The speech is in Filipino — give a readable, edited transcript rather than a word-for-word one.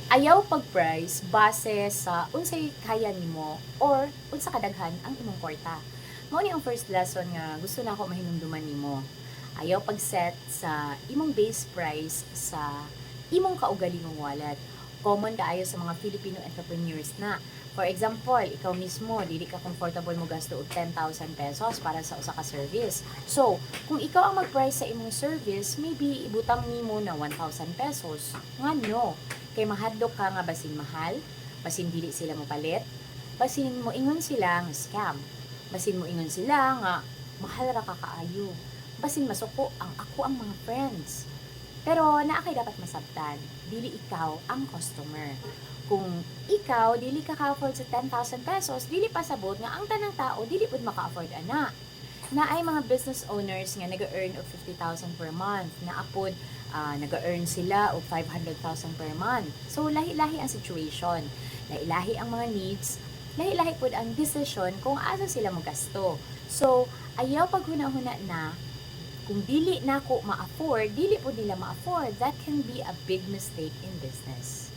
Ayaw pag-price base sa unsay kaya nimo or unsa kadaghan ang imong kwarta. Mao ni ang first lesson nga gusto na ako mahinumduman nimo. Ayaw pag-set sa imong base price sa imong kaugalingong wallet. Common kaayo sa mga Filipino entrepreneurs na. For example, ikaw mismo, dili ka comfortable mo gasto og 10,000 pesos para sa usa ka service. So, kung ikaw ang mag-price sa imong service, maybe ibutang nimo na 1,000 pesos. Ngano? Kay mahadlok ka nga basin mahal, basin dili sila mo palit, basin mo ingon sila nga scam, basin mo ingon sila nga mahal ra ka kaayo, basin masuko ang mga friends. Pero naa kay dapat masabtan, dili ikaw ang customer. Kung ikaw dili ka ka-afford sa 10,000 pesos, dili pa sabot nga ang tanang tao dili pud maka-afford ana. Na ay mga business owners nga nag-earn og 50,000 per month, na apod nag-earn sila og 500,000 per month. So lahi-lahi ang situation, lahi-lahi ang mga needs, lahi-lahi pud ang decision kung asa sila magasto. So ayaw paghuna-huna na kung dili nako ma-afford, dili po nila ma-afford. That can be a big mistake in business.